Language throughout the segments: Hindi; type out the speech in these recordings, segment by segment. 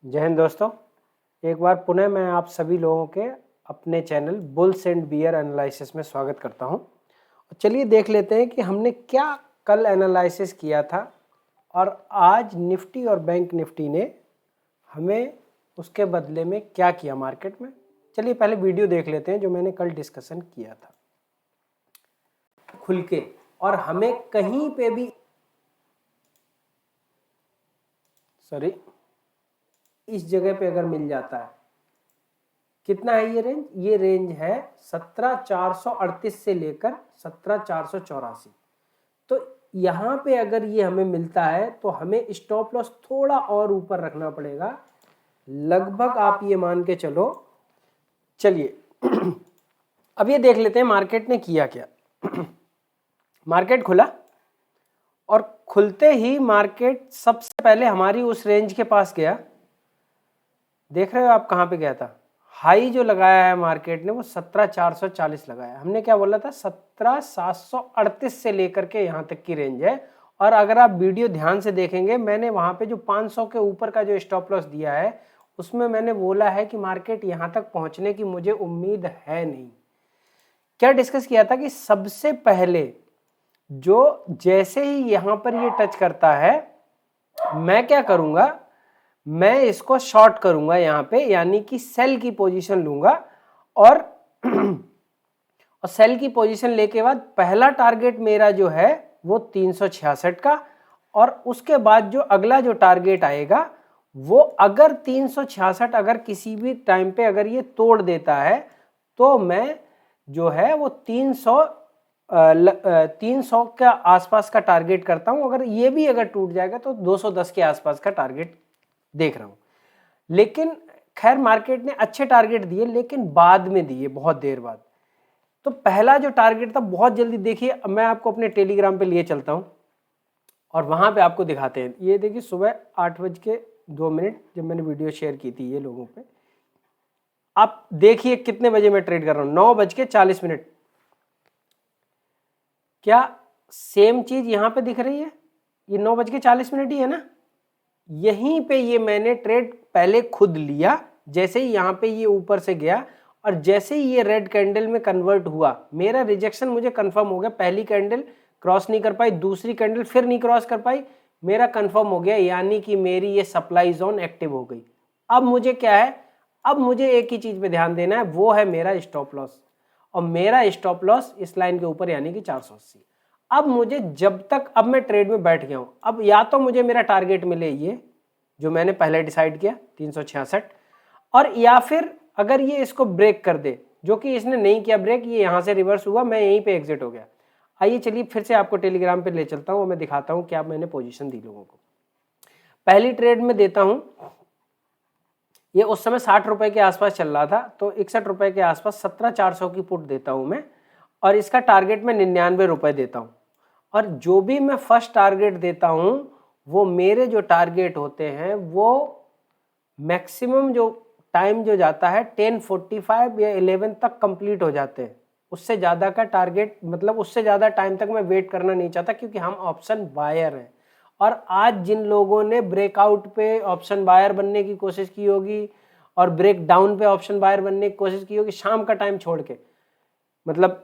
जय हिंद दोस्तों। एक बार पुनः मैं आप सभी लोगों के अपने channel bulls and bear analysis में स्वागत करता हूं। चलिए देख लेते हैं कि हमने क्या कल एनालिसिस किया था और आज निफ्टी और बैंक निफ्टी ने हमें उसके बदले में क्या किया मार्केट में। चलिए पहले वीडियो देख लेते हैं जो मैंने कल डिस्कशन किया था खुल के, और हमें कहीं पे भी इस जगह पे अगर मिल जाता है, कितना है ये रेंज? ये रेंज है 17,438 से लेकर 17,484। तो यहाँ पे अगर ये हमें मिलता है तो हमें स्टॉप लॉस थोड़ा और ऊपर रखना पड़ेगा, लगभग आप ये मान के चलो। चलिए अब ये देख लेते हैं मार्केट ने किया क्या। मार्केट खुला और खुलते ही मार्केट सबसे पहले हमारी उस रेंज के पास गया। देख रहे हो आप कहाँ पे गया था? हाई जो लगाया है मार्केट ने वो 17,440 लगाया। हमने क्या बोला था? 17,738 से लेकर के यहाँ तक की रेंज है। और अगर आप वीडियो ध्यान से देखेंगे, मैंने वहाँ पे जो 500 के ऊपर का जो स्टॉप लॉस दिया है उसमें मैंने बोला है कि मार्केट यहाँ तक पहुँचने की मुझे उम्मीद है नहीं। क्या डिस्कस किया था कि सबसे पहले जो जैसे ही यहाँ पर ये टच करता है, मैं क्या करूँगा, मैं इसको शॉर्ट करूंगा यहाँ पे, यानी कि सेल की पोजीशन लूंगा। और सेल की पोजीशन लेके बाद पहला टारगेट मेरा जो है वो 366 का, और उसके बाद जो अगला जो टारगेट आएगा वो अगर 366 अगर किसी भी टाइम पे अगर ये तोड़ देता है तो मैं जो है वो 300 के आसपास का टारगेट करता हूं। अगर ये भी अगर टूट जाएगा तो 210 के आसपास का टारगेट देख रहा हूं। लेकिन खैर मार्केट ने अच्छे टारगेट दिए, लेकिन बाद में दिए, बहुत देर बाद। तो पहला जो टारगेट था बहुत जल्दी, देखिए मैं आपको अपने टेलीग्राम पे लिए चलता हूं और वहां पे आपको दिखाते हैं। ये देखिए सुबह 8:02 जब मैंने वीडियो शेयर की थी ये लोगों पे, आप देखिए कितने बजे मैं ट्रेड कर रहा हूं, 9:40। क्या सेम चीज यहां पे दिख रही है? ये 9:40 ही है ना। यहीं पे ये मैंने ट्रेड पहले खुद लिया। जैसे ही यहाँ पे ये ऊपर से गया और जैसे ही ये रेड कैंडल में कन्वर्ट हुआ, मेरा रिजेक्शन मुझे कंफर्म हो गया। पहली कैंडल क्रॉस नहीं कर पाई, दूसरी कैंडल फिर नहीं क्रॉस कर पाई, मेरा कंफर्म हो गया, यानी कि मेरी ये सप्लाई जोन एक्टिव हो गई। अब मुझे क्या है, अब मुझे एक ही चीज पे ध्यान देना है, वो है मेरा स्टॉप लॉस। और मेरा स्टॉप लॉस इस लाइन के ऊपर यानी कि 480। अब मुझे जब तक, अब मैं ट्रेड में बैठ गया हूं, अब या तो मुझे मेरा टारगेट मिले ये जो मैंने पहले डिसाइड किया 366, और या फिर अगर ये इसको ब्रेक कर दे, जो कि इसने नहीं किया ब्रेक, ये यहां से रिवर्स हुआ, मैं यहीं पे एग्जिट हो गया। आइए चलिए फिर से आपको टेलीग्राम पे ले चलता हूं और मैं दिखाता हूं क्या मैंने पोजीशन दी लोगों को। पहली ट्रेड में देता हूं, ये उस समय 60 रुपए के आसपास चल रहा था, तो 61 रुपए के आसपास 17,400 की पुट देता हूं मैं, और इसका टारगेट में 99 रुपए देता हूं। और जो भी मैं फर्स्ट टारगेट देता हूं वो मेरे जो टारगेट होते हैं वो मैक्सिमम जो टाइम जो जाता है 10:45 या 11 तक कंप्लीट हो जाते हैं। उससे ज़्यादा का टारगेट, मतलब उससे ज़्यादा टाइम तक मैं वेट करना नहीं चाहता, क्योंकि हम ऑप्शन बायर हैं। और आज जिन लोगों ने ब्रेकआउट पे ऑप्शन बायर बनने की कोशिश की होगी और ब्रेक डाउन पे ऑप्शन बायर बनने की कोशिश की होगी, शाम का टाइम छोड़ के, मतलब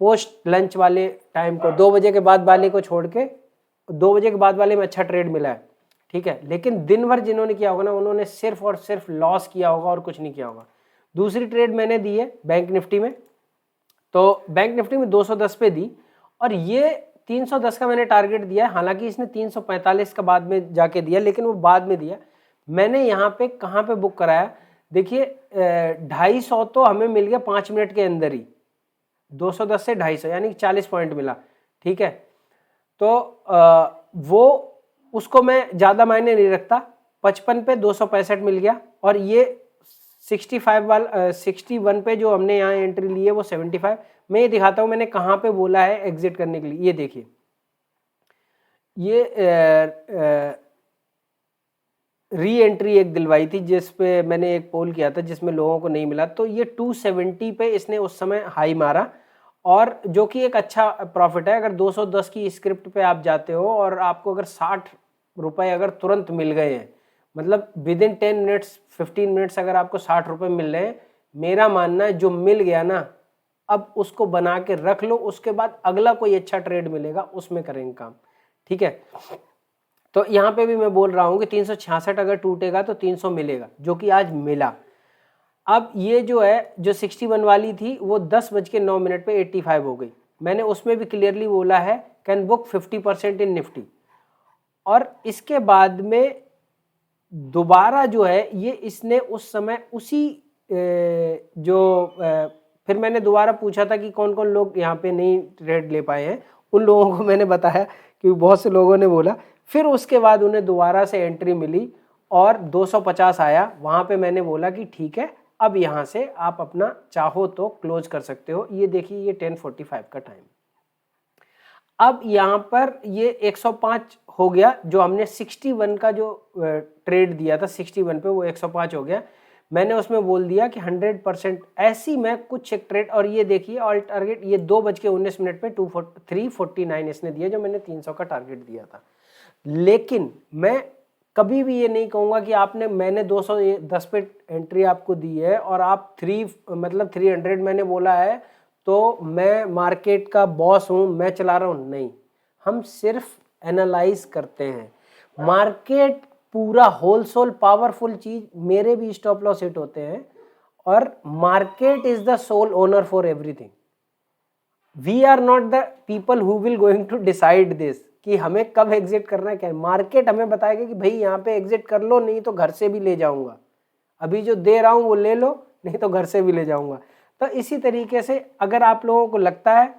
पोस्ट लंच वाले टाइम को, 2 बजे के बाद वाले को छोड़ के, 2 बजे के बाद वाले में अच्छा ट्रेड मिला है, ठीक है। लेकिन दिन भर जिन्होंने किया होगा ना, उन्होंने सिर्फ और सिर्फ लॉस किया होगा और कुछ नहीं किया होगा। दूसरी ट्रेड मैंने दी है बैंक निफ्टी में, तो बैंक निफ्टी में 210 पे दी, और ये 310 का मैंने टारगेट दिया है। हालांकि इसने 345 का बाद में जाके दिया, लेकिन वो बाद में दिया। मैंने यहाँ पे कहाँ पे बुक कराया, देखिए 250 तो हमें मिल गया 5 मिनट के अंदर ही, 210 से 250 यानी 40 पॉइंट मिला, ठीक है। तो वो उसको मैं ज़्यादा मायने नहीं रखता, 55 पे 265 मिल गया, और ये 61 पे जो हमने यहाँ एंट्री ली है वो 75। मैं ये दिखाता हूँ मैंने कहाँ पे बोला है एग्जिट करने के लिए। ये देखिए, ये री एंट्री एक दिलवाई थी जिस पे मैंने एक पोल किया था जिसमें लोगों को नहीं मिला, तो ये 270 पे इसने उस समय हाई मारा, और जो कि एक अच्छा प्रॉफिट है। अगर 210 की स्क्रिप्ट पे आप जाते हो और आपको अगर 60 रुपए अगर तुरंत मिल गए हैं, मतलब विद इन 10 मिनट्स 15 मिनट्स अगर आपको 60 रुपये मिल रहे हैं, मेरा मानना है जो मिल गया ना, अब उसको बना के रख लो, उसके बाद अगला कोई अच्छा ट्रेड मिलेगा उसमें करेंगे काम, ठीक है। तो यहाँ पे भी मैं बोल रहा हूँ कि 366 अगर टूटेगा तो 300 मिलेगा, जो कि आज मिला। अब ये जो है जो 61 वाली थी वो 10:09 पे 85 हो गई। मैंने उसमें भी क्लियरली बोला है कैन बुक 50% इन निफ्टी। और इसके बाद में दोबारा जो है ये इसने उस समय उसी फिर मैंने दोबारा पूछा था कि कौन कौन लोग यहाँ पे नहीं ट्रेड ले पाए हैं, उन लोगों को मैंने बताया कि बहुत से लोगों ने बोला। फिर उसके बाद उन्हें दोबारा से एंट्री मिली और 250 आया, वहाँ पे मैंने बोला कि ठीक है अब यहाँ से आप अपना चाहो तो क्लोज कर सकते हो। ये देखिए ये 10:45 का टाइम। अब यहाँ पर ये 105 हो गया, जो हमने 61 का जो ट्रेड दिया था 61 पे वो 105 हो गया। मैंने उसमें बोल दिया कि 100% ऐसी मैं कुछ एक ट्रेड, और ये देखिए ऑल टारगेट ये 2:19 पे 349 इसने दिया, जो मैंने 300 का टारगेट दिया था। लेकिन मैं कभी भी ये नहीं कहूँगा कि मैंने 210 पे एंट्री आपको दी है और आप 300 मैंने बोला है तो मैं मार्केट का बॉस हूँ, मैं चला रहा हूँ, नहीं। हम सिर्फ एनालाइज करते हैं। मार्केट पूरा होलसेल पावरफुल चीज, मेरे भी स्टॉप लॉस हिट होते हैं, और market is the sole owner for everything. We are not the people who will going to decide this कि हमें कब एग्जिट करना है। क्या मार्केट हमें बताएगा कि भाई यहाँ पे एग्जिट कर लो, नहीं तो घर से भी ले जाऊंगा, अभी जो दे रहा हूँ वो ले लो, नहीं तो घर से भी ले जाऊंगा। तो इसी तरीके से अगर आप लोगों को लगता है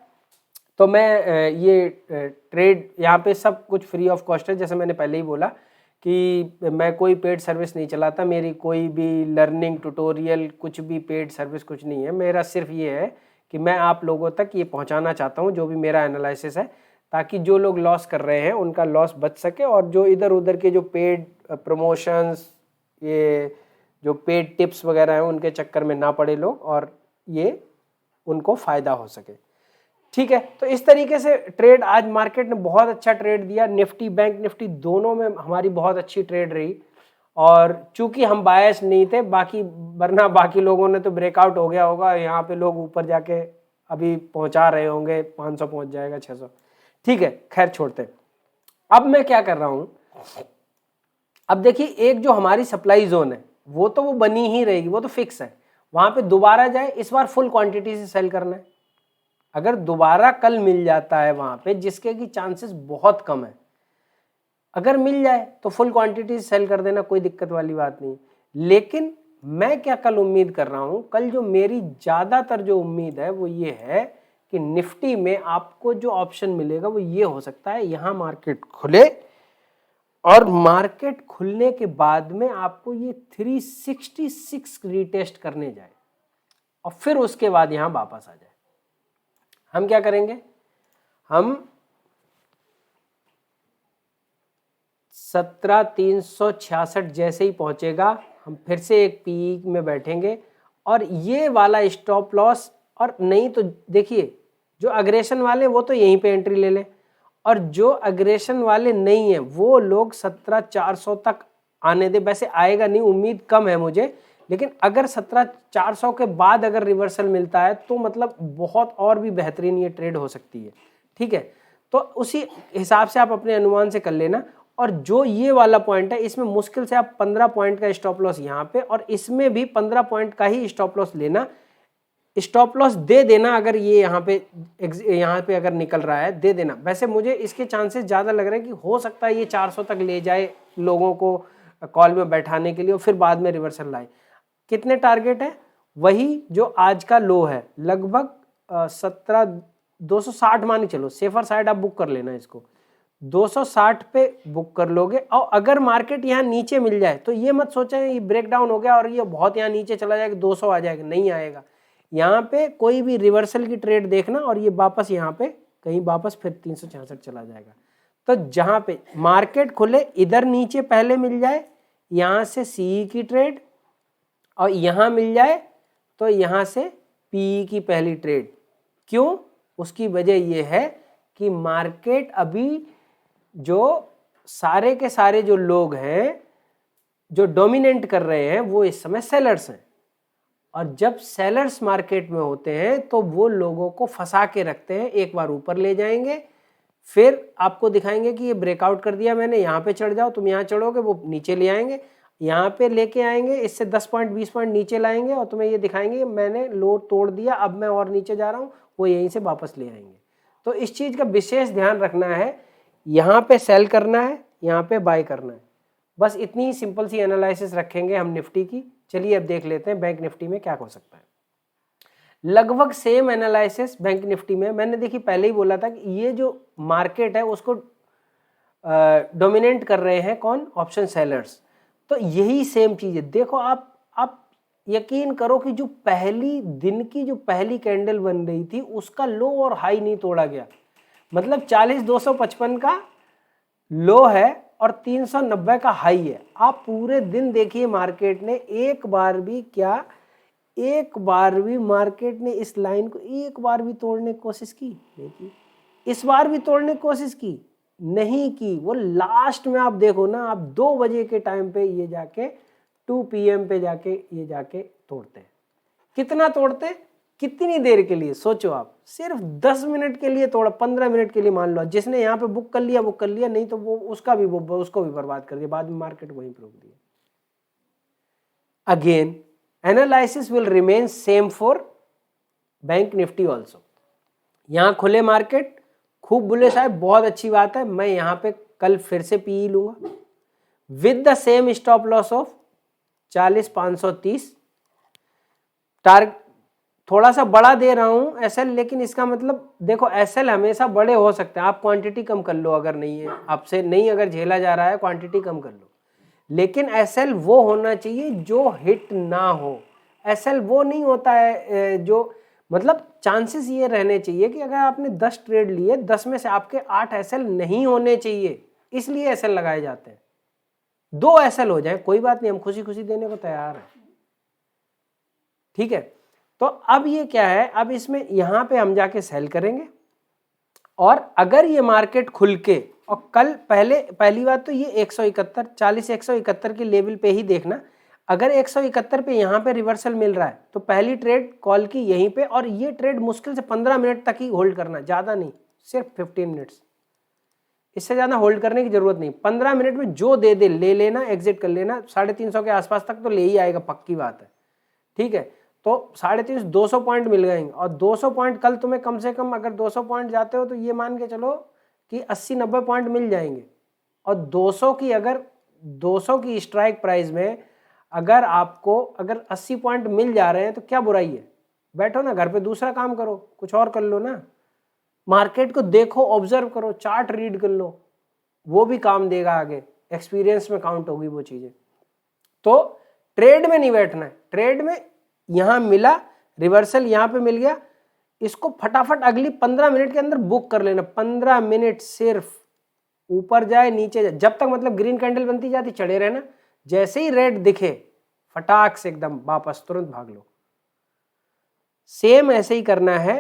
तो मैं ये ट्रेड यहाँ पे सब कुछ फ्री ऑफ कॉस्ट है। जैसे मैंने पहले ही बोला कि मैं कोई पेड सर्विस नहीं चलाता, मेरी कोई भी लर्निंग ट्यूटोरियल कुछ भी पेड सर्विस कुछ नहीं है। मेरा सिर्फ ये है कि मैं आप लोगों तक ये पहुंचाना चाहता हूं जो भी मेरा एनालिसिस है, ताकि जो लोग लॉस कर रहे हैं उनका लॉस बच सके, और जो इधर उधर के जो पेड प्रमोशंस, ये जो पेड टिप्स वगैरह हैं उनके चक्कर में ना पड़े लोग, और ये उनको फ़ायदा हो सके, ठीक है। तो इस तरीके से ट्रेड आज मार्केट ने बहुत अच्छा ट्रेड दिया। निफ्टी बैंक निफ्टी दोनों में हमारी बहुत अच्छी ट्रेड रही, और चूंकि हम बायस नहीं थे, वरना बाकी लोगों ने तो ब्रेकआउट हो गया होगा, यहाँ पे लोग ऊपर जाके अभी पहुंचा रहे होंगे, 500 पहुंच जाएगा, 600, ठीक है, खैर छोड़ते हैं। अब मैं क्या कर रहा हूं, अब देखिए एक जो हमारी सप्लाई जोन है वो तो वो बनी ही रहेगी, वो तो फिक्स है, वहां पे दोबारा जाए, इस बार फुल क्वांटिटी से सेल करना है। अगर दोबारा कल मिल जाता है वहां पे, जिसके की चांसेस बहुत कम है, अगर मिल जाए तो फुल क्वांटिटी सेल कर देना, कोई दिक्कत वाली बात नहीं। लेकिन मैं क्या कल उम्मीद कर रहा हूं, कल जो मेरी ज्यादातर जो उम्मीद है वो ये है कि निफ्टी में आपको जो ऑप्शन मिलेगा वो ये हो सकता है, यहां मार्केट खुले और मार्केट खुलने के बाद में आपको ये 366 रीटेस्ट करने जाए और फिर उसके बाद यहां वापस आ जाए। हम क्या करेंगे, हम 17,366 जैसे ही पहुंचेगा हम फिर से एक पीई में बैठेंगे, और ये वाला स्टॉप लॉस, और नहीं तो देखिए जो अग्रेशन वाले वो तो यहीं पे एंट्री ले लें, और जो अग्रेशन वाले नहीं है वो लोग 17,400 तक आने दे। वैसे आएगा नहीं, उम्मीद कम है मुझे, लेकिन अगर 17,400 के बाद अगर रिवर्सल मिलता है तो मतलब बहुत और भी बेहतरीन ये ट्रेड हो सकती है, ठीक है। तो उसी हिसाब से आप अपने अनुमान से कर लेना। और जो ये वाला पॉइंट है इसमें मुश्किल से आप 15 पॉइंट का स्टॉप लॉस यहाँ पे, और इसमें भी 15 पॉइंट का ही स्टॉप लॉस लेना, स्टॉप लॉस दे देना अगर ये यहाँ पे अगर निकल रहा है दे देना। वैसे मुझे इसके चांसेस ज़्यादा लग रहे हैं कि हो सकता है ये 400 तक ले जाए लोगों को कॉल में बैठाने के लिए, और फिर बाद में रिवर्सल लाए। कितने टारगेट है, वही जो आज का लो है, लगभग 260 मान के चलो, सेफर साइड आप बुक कर लेना इसको, 260 पे बुक कर लोगे। और अगर मार्केट यहाँ नीचे मिल जाए तो ये मत सोचें ये ब्रेक डाउन हो गया और ये बहुत यहाँ नीचे चला जाएगा, 200 आ जाएगा, नहीं आएगा। यहाँ पे कोई भी रिवर्सल की ट्रेड देखना और ये वापस यहाँ पे कहीं वापस फिर 366 चला जाएगा। तो जहाँ पे मार्केट खुले इधर नीचे पहले मिल जाए, यहाँ से सीई की ट्रेड, और यहाँ मिल जाए तो यहाँ से पीई की पहली ट्रेड। क्यों? उसकी वजह ये है कि मार्केट अभी जो सारे के सारे जो लोग हैं जो डोमिनेट कर रहे हैं वो इस समय सेलर्स हैं, और जब सेलर्स मार्केट में होते हैं तो वो लोगों को फंसा के रखते हैं, एक बार ऊपर ले जाएंगे, फिर आपको दिखाएंगे कि ये ब्रेकआउट कर दिया मैंने, यहाँ पे चढ़ जाओ, तुम यहाँ चढ़ोगे, वो नीचे ले आएंगे, यहाँ पे लेके आएंगे, इससे 10 पॉइंट 20 पॉइंट नीचे लाएंगे और तुम्हें ये दिखाएंगे मैंने लो तोड़ दिया, अब मैं और नीचे जा रहा हूँ, वो यहीं से वापस ले आएंगे। तो इस चीज़ का विशेष ध्यान रखना है, यहाँ पे सेल करना है, यहाँ पे बाय करना है, बस इतनी ही सिंपल सी एनालिसिस रखेंगे हम निफ्टी की। चलिए अब देख लेते हैं बैंक निफ्टी में क्या हो सकता है। लगभग सेम एनालिसिस बैंक निफ्टी में, मैंने देखी पहले ही बोला था कि ये जो मार्केट है उसको डोमिनेट कर रहे हैं कौन, ऑप्शन सेलर्स। तो यही सेम चीज है, देखो आप यकीन करो कि जो पहली दिन की जो पहली कैंडल बन रही थी उसका लो और हाई नहीं तोड़ा गया, मतलब 40,255 का लो है और 390 का हाई है। आप पूरे दिन देखिए मार्केट ने एक बार भी मार्केट ने इस लाइन को एक बार भी तोड़ने की कोशिश की नहीं की, इस बार भी तोड़ने की कोशिश की नहीं की। वो लास्ट में आप देखो ना, आप 2 बजे के टाइम पे ये जाके 2 PM पे जाके ये जाके तोड़ते हैं। कितना तोड़ते, कितनी देर के लिए, सोचो आप, सिर्फ 10 मिनट के लिए तोड़ा, 15 मिनट के लिए मान लो, जिसने यहाँ पे बुक कर लिया, नहीं तो वो उसको भी बर्बाद कर दिया, बाद में मार्केट वहीं पर रोक दिया। Again analysis will remain same for bank Nifty also. यहां खुले मार्केट, खूब बुलिश है, बहुत अच्छी बात है, मैं यहां पे कल फिर से पीई लूंगा with the same stop loss of 40,530। Target थोड़ा सा बड़ा दे रहा हूं एसएल, लेकिन इसका मतलब देखो एसएल हमेशा बड़े हो सकते हैं, आप क्वांटिटी कम कर लो, अगर नहीं है आपसे नहीं अगर झेला जा रहा है क्वांटिटी कम कर लो, लेकिन एसएल वो होना चाहिए जो हिट ना हो। एसएल वो नहीं होता है जो, मतलब चांसेस ये रहने चाहिए कि अगर आपने 10 ट्रेड लिए, 10 में से आपके 8 एसएल नहीं होने चाहिए, इसलिए एसएल लगाए जाते हैं। 2 एसएल हो जाए कोई बात नहीं, हम खुशी खुशी देने को तैयार हैं, ठीक है। तो अब ये क्या है, अब इसमें यहां पे हम जाके सेल करेंगे, और अगर ये मार्केट खुल के, और कल पहली बात तो ये 171 40-171 के लेवल पे ही देखना, अगर 171 पे यहाँ पे रिवर्सल मिल रहा है तो पहली ट्रेड कॉल की यहीं पे, और ये ट्रेड मुश्किल से 15 मिनट तक ही होल्ड करना, ज़्यादा नहीं, सिर्फ 15 मिनट्स, इससे ज़्यादा होल्ड करने की जरूरत नहीं। 15 मिनट में जो दे दे ले लेना, एग्जिट कर लेना, 350 के आसपास तक तो ले ही आएगा, पक्की बात है, ठीक है। तो 350 200 पॉइंट मिल जाएंगे, और 200 पॉइंट कल तुम्हें कम से कम, अगर 200 पॉइंट जाते हो तो ये मान के चलो कि 80-90 पॉइंट मिल जाएंगे। और 200 की स्ट्राइक प्राइस में अगर आपको अगर 80 पॉइंट मिल जा रहे हैं तो क्या बुराई है, बैठो ना घर पे दूसरा काम करो, कुछ और कर लो ना, मार्केट को देखो, ऑब्जर्व करो, चार्ट रीड कर लो, वो भी काम देगा आगे, एक्सपीरियंस में काउंट होगी वो चीजें। तो ट्रेड में नहीं बैठना है, ट्रेड में यहां मिला रिवर्सल, यहां पे मिल गया, इसको फटाफट अगली 15 मिनट के अंदर बुक कर लेना। 15 मिनट सिर्फ, ऊपर जाए नीचे जाए, जब तक मतलब ग्रीन कैंडल बनती जाती चढ़े रहना, जैसे ही रेड दिखे फटाक से एकदम वापस तुरंत भाग लो। सेम ऐसे ही करना है।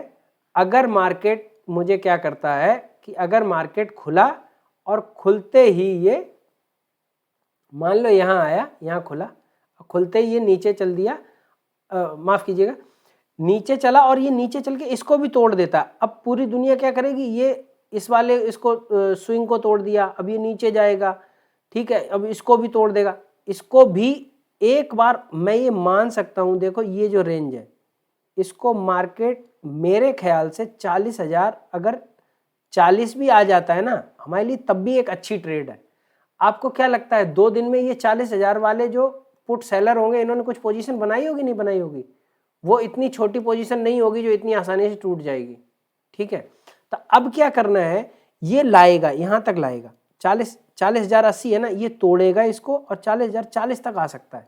अगर मार्केट मुझे क्या करता है कि अगर मार्केट खुला और खुलते ही ये मान लो यहां आया, यहां खुला, खुलते ही ये नीचे चल दिया, माफ कीजिएगा, नीचे चला और ये नीचे चल के इसको भी तोड़ देता। अब पूरी दुनिया क्या करेगी, ये इस वाले इसको स्विंग को तोड़ दिया, अब ये नीचे जाएगा, ठीक है, अब इसको भी तोड़ देगा, इसको भी एक बार मैं ये मान सकता हूं। देखो ये जो रेंज है, इसको मार्केट मेरे ख्याल से 40,000, अगर 40 भी आ जाता है ना हमारे लिए तब भी एक अच्छी ट्रेड है। आपको क्या लगता है 2 दिन में ये 40,000 वाले जो पुट सेलर होंगे, इन्होंने कुछ पोजीशन बनाई होगी, नहीं बनाई होगी, वो इतनी छोटी पोजीशन नहीं होगी जो इतनी आसानी से टूट जाएगी, ठीक है। तो अब क्या करना है, ये लाएगा, यहां तक लाएगा, 40,080 है ना, ये तोड़ेगा इसको और 40,040 तक आ सकता है।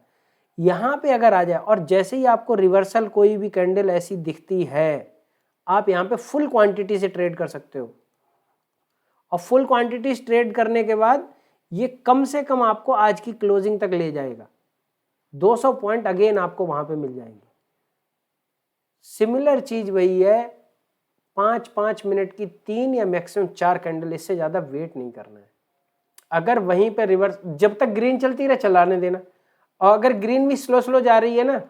यहां पे अगर आ जाए और जैसे ही आपको रिवर्सल कोई भी कैंडल ऐसी दिखती है, आप यहां पे फुल क्वांटिटी से ट्रेड कर सकते हो, और फुल क्वांटिटी ट्रेड करने के बाद ये कम से कम आपको आज की क्लोजिंग तक ले जाएगा, 200 पॉइंट अगेन आपको वहां पे मिल जाएंगे। सिमिलर चीज वही है, 5-5 मिनट की 3 या मैक्सिमम 4 कैंडल, इससे ज्यादा वेट नहीं करना है। अगर वहीं पे रिवर्स, जब तक ग्रीन चलती रहे चलाने देना, और अगर ग्रीन भी स्लो स्लो जा रही है ना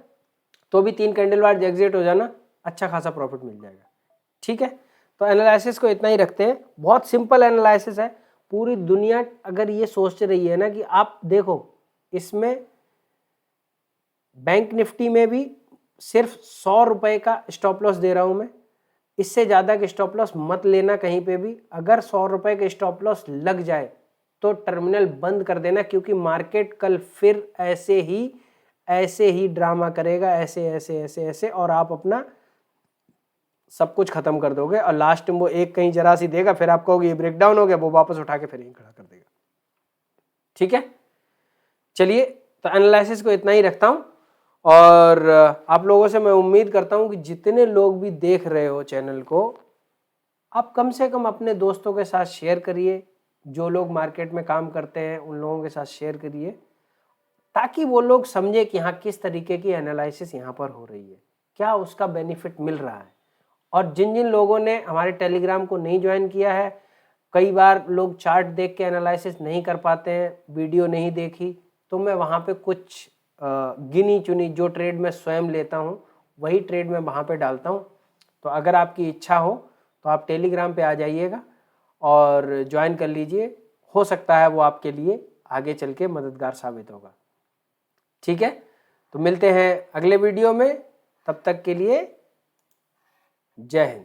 तो भी 3 कैंडल बाद एग्जिट हो जाना, अच्छा खासा प्रॉफिट मिल जाएगा। ठीक है, तो एनालिसिस को इतना ही रखते हैं, बहुत सिंपल एनालिसिस है। पूरी दुनिया अगर ये सोच रही है ना कि आप देखो इसमें बैंक निफ्टी में भी सिर्फ 100 रुपए का स्टॉप लॉस दे रहा हूं मैं, इससे ज्यादा के स्टॉप लॉस मत लेना कहीं पे भी। अगर 100 रुपए के स्टॉप लॉस लग जाए तो टर्मिनल बंद कर देना, क्योंकि मार्केट कल फिर ऐसे ही ड्रामा करेगा, ऐसे ऐसे ऐसे ऐसे, और आप अपना सब कुछ खत्म कर दोगे। और लास्ट में वो एक कहीं जरा सी देगा, फिर आप कहोगे ये ब्रेकडाउन हो गया, वो वापस उठा के फिर यहीं खड़ा कर देगा। ठीक है, चलिए, तो एनालिसिस को इतना ही रखता हूं, और आप लोगों से मैं उम्मीद करता हूं कि जितने लोग भी देख रहे हो चैनल को, आप कम से कम अपने दोस्तों के साथ शेयर करिए, जो लोग मार्केट में काम करते हैं उन लोगों के साथ शेयर करिए, ताकि वो लोग समझे कि हाँ किस तरीके की एनालिसिस यहाँ पर हो रही है, क्या उसका बेनिफिट मिल रहा है। और जिन जिन लोगों ने हमारे टेलीग्राम को नहीं ज्वाइन किया है, कई बार लोग चार्ट देख के एनालिसिस नहीं कर पाते हैं, वीडियो नहीं देखी, तो मैं वहाँ पे कुछ गिनी चुनी जो ट्रेड मैं स्वयं लेता हूँ वही ट्रेड मैं वहाँ पे डालता हूँ। तो अगर आपकी इच्छा हो तो आप टेलीग्राम पे आ जाइएगा और ज्वाइन कर लीजिए, हो सकता है वो आपके लिए आगे चल के मददगार साबित होगा। ठीक है, तो मिलते हैं अगले वीडियो में, तब तक के लिए जय हिंद।